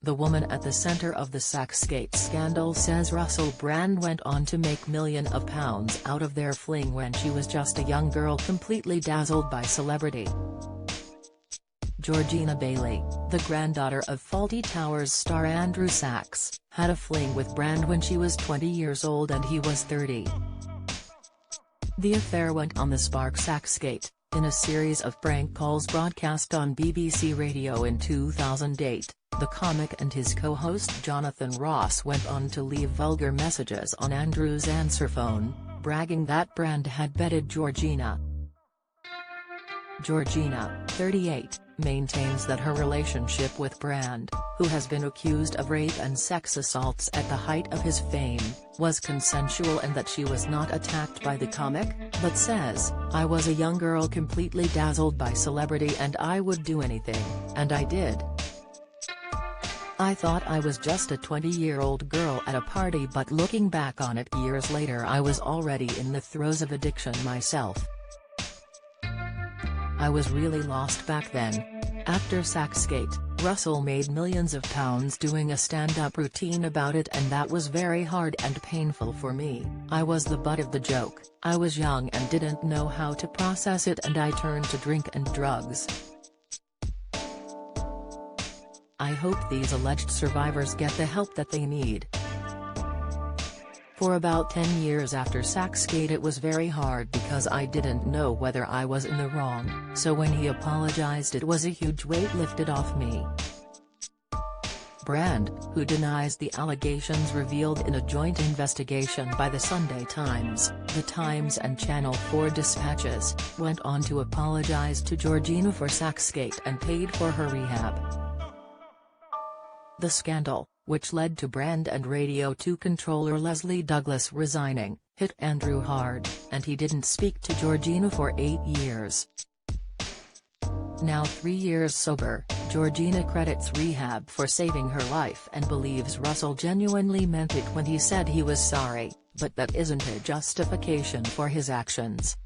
the woman at the center of the Sachs scandal, says Russell Brand went on to make millions of pounds out of their fling when she was just a young girl completely dazzled by celebrity. Georgina Bailey, the granddaughter of Fawlty Towers star Andrew Sachs, had a fling with Brand when she was 20 years old and he was 30. The affair went on the spark Saxgate, in a series of prank calls broadcast on BBC Radio in 2008. The comic and his co-host Jonathan Ross went on to leave vulgar messages on Andrew's answer phone, bragging that Brand had bedded Georgina. Georgina, 38, maintains that her relationship with Brand, who has been accused of rape and sex assaults at the height of his fame, was consensual and that she was not attacked by the comic, but says, "I was a young girl completely dazzled by celebrity and I would do anything, and I did. I thought I was just a 20-year-old girl at a party, but looking back on it years later I was already in the throes of addiction myself. I was really lost back then." After Saxgate, Russell made millions of pounds doing a stand-up routine about it, and that was very hard and painful for me. I was the butt of the joke. I was young and didn't know how to process it, and I turned to drink and drugs. I hope these alleged survivors get the help that they need. For about 10 years after Saxgate it was very hard because I didn't know whether I was in the wrong, so when he apologized it was a huge weight lifted off me. Brand, who denies the allegations revealed in a joint investigation by the Sunday Times, The Times and Channel 4 dispatches, went on to apologize to Georgina for Saxgate and paid for her rehab. The scandal, which led to Brand and Radio 2 controller Leslie Douglas resigning, hit Andrew hard, and he didn't speak to Georgina for 8 years. Now 3 years sober, Georgina credits rehab for saving her life and believes Russell genuinely meant it when he said he was sorry, but that isn't a justification for his actions.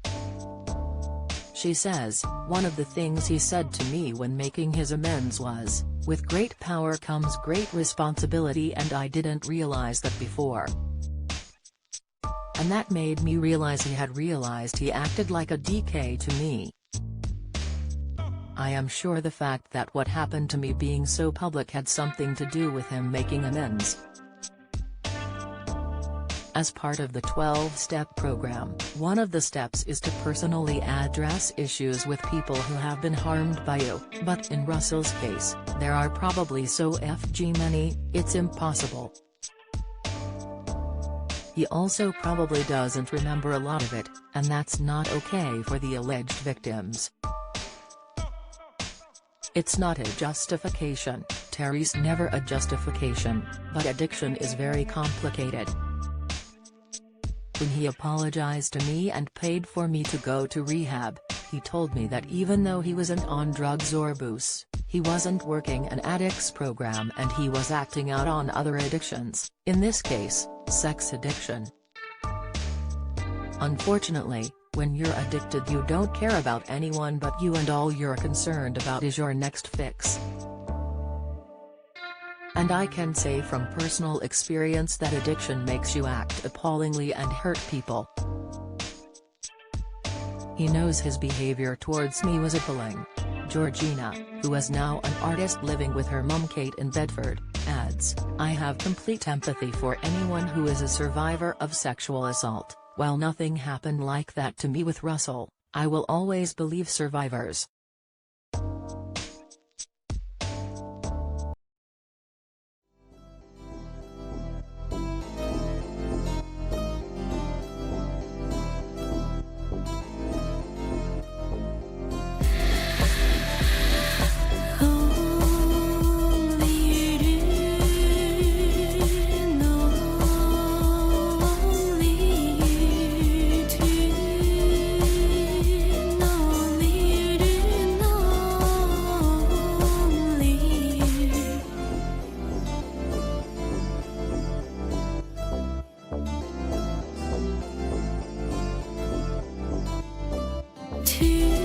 She says, "One of the things he said to me when making his amends was, 'With great power comes great responsibility,' and I didn't realize that before. And that made me realize he had realized he acted like a DK to me. I am sure the fact that what happened to me being so public had something to do with him making amends." As part of the 12-step program, one of the steps is to personally address issues with people who have been harmed by you, but in Russell's case, there are probably so many, it's impossible. He also probably doesn't remember a lot of it, and that's not okay for the alleged victims. It's not a justification, Terry's never a justification, but addiction is very complicated. When he apologized to me and paid for me to go to rehab, he told me that even though he wasn't on drugs or booze, he wasn't working an addicts program and he was acting out on other addictions, in this case, sex addiction. Unfortunately, when you're addicted you don't care about anyone but you, and all you're concerned about is your next fix. And I can say from personal experience that addiction makes you act appallingly and hurt people. He knows his behavior towards me was appalling. Georgina, who is now an artist living with her mum Kate in Bedford, adds, "I have complete empathy for anyone who is a survivor of sexual assault. While nothing happened like that to me with Russell, I will always believe survivors." To